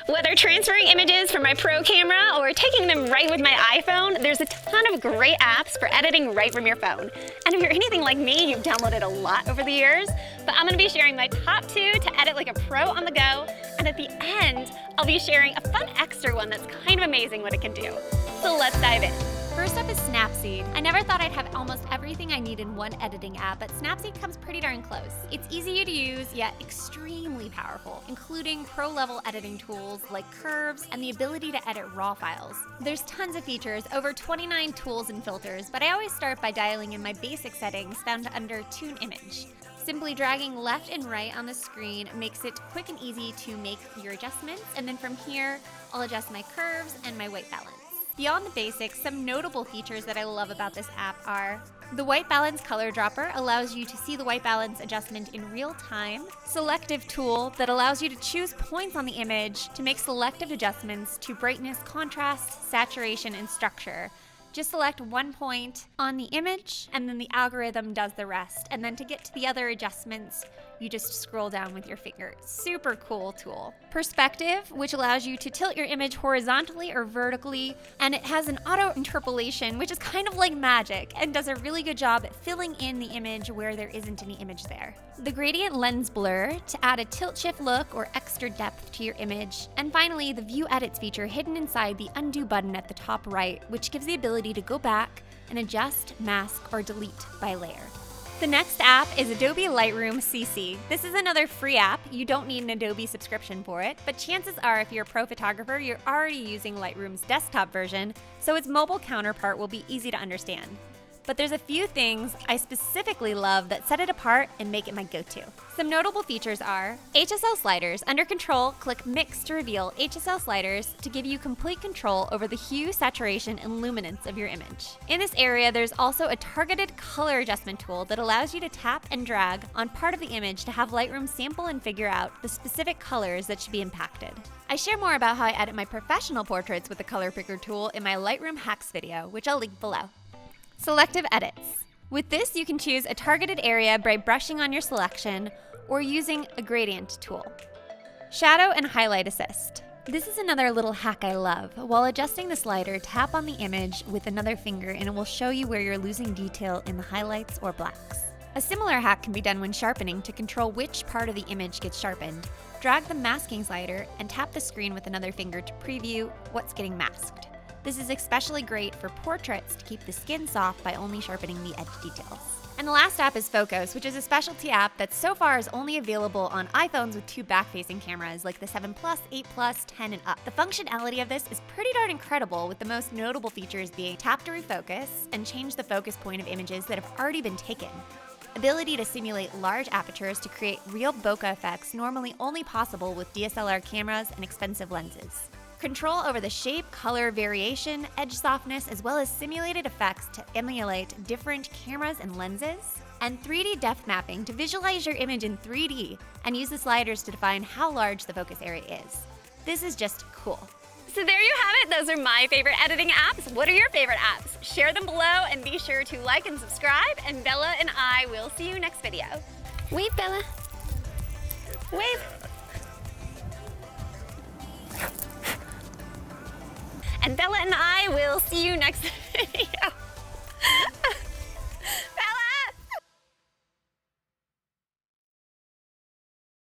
Whether transferring images from my pro camera or taking them right with my iPhone, there's a ton of great apps for editing right from your phone. And if you're anything like me, you've downloaded a lot over the years, but I'm gonna be sharing my top 2 to edit like a pro on the go, and at the end, I'll be sharing a fun extra one that's kind of amazing what it can do. So let's dive in. First up is Snapseed. I never thought I'd have almost everything I need in one editing app, but Snapseed comes pretty darn close. It's easy to use, yet extremely powerful, including pro-level editing tools like curves and the ability to edit raw files. There's tons of features, over 29 tools and filters, but I always start by dialing in my basic settings found under Tune Image. Simply dragging left and right on the screen makes it quick and easy to make your adjustments, and then from here, I'll adjust my curves and my white balance. Beyond the basics, some notable features that I love about this app are the white balance color dropper allows you to see the white balance adjustment in real time, selective tool that allows you to choose points on the image to make selective adjustments to brightness, contrast, saturation, and structure. Just select one point on the image and then the algorithm does the rest. And then to get to the other adjustments, you just scroll down with your finger. Super cool tool. Perspective, which allows you to tilt your image horizontally or vertically, and it has an auto interpolation, which is kind of like magic and does a really good job at filling in the image where there isn't any image there. The gradient lens blur to add a tilt shift look or extra depth to your image. And finally, the view edits feature hidden inside the undo button at the top right, which gives the ability to go back and adjust, mask, or delete by layer. The next app is Adobe Lightroom CC. This is another free app. You don't need an Adobe subscription for it, but chances are if you're a pro photographer, you're already using Lightroom's desktop version, so its mobile counterpart will be easy to understand. But there's a few things I specifically love that set it apart and make it my go-to. Some notable features are HSL sliders. Under Control, click Mix to reveal HSL sliders to give you complete control over the hue, saturation, and luminance of your image. In this area, there's also a targeted color adjustment tool that allows you to tap and drag on part of the image to have Lightroom sample and figure out the specific colors that should be impacted. I share more about how I edit my professional portraits with the color picker tool in my Lightroom hacks video, which I'll link below. Selective edits. With this, you can choose a targeted area by brushing on your selection or using a gradient tool. Shadow and highlight assist. This is another little hack I love. While adjusting the slider, tap on the image with another finger and it will show you where you're losing detail in the highlights or blacks. A similar hack can be done when sharpening to control which part of the image gets sharpened. Drag the masking slider and tap the screen with another finger to preview what's getting masked. This is especially great for portraits to keep the skin soft by only sharpening the edge details. And the last app is Focus, which is a specialty app that so far is only available on iPhones with 2 back-facing cameras like the 7 Plus, 8 Plus, 10, and up. The functionality of this is pretty darn incredible, with the most notable features being tap to refocus and change the focus point of images that have already been taken. Ability to simulate large apertures to create real bokeh effects normally only possible with DSLR cameras and expensive lenses. Control over the shape, color, variation, edge softness, as well as simulated effects to emulate different cameras and lenses. And 3D depth mapping to visualize your image in 3D and use the sliders to define how large the focus area is. This is just cool. So there you have it. Those are my favorite editing apps. What are your favorite apps? Share them below and be sure to like and subscribe. And Bella and I will see you next video. Wave, Bella. Wave. And Bella and I will see you next video.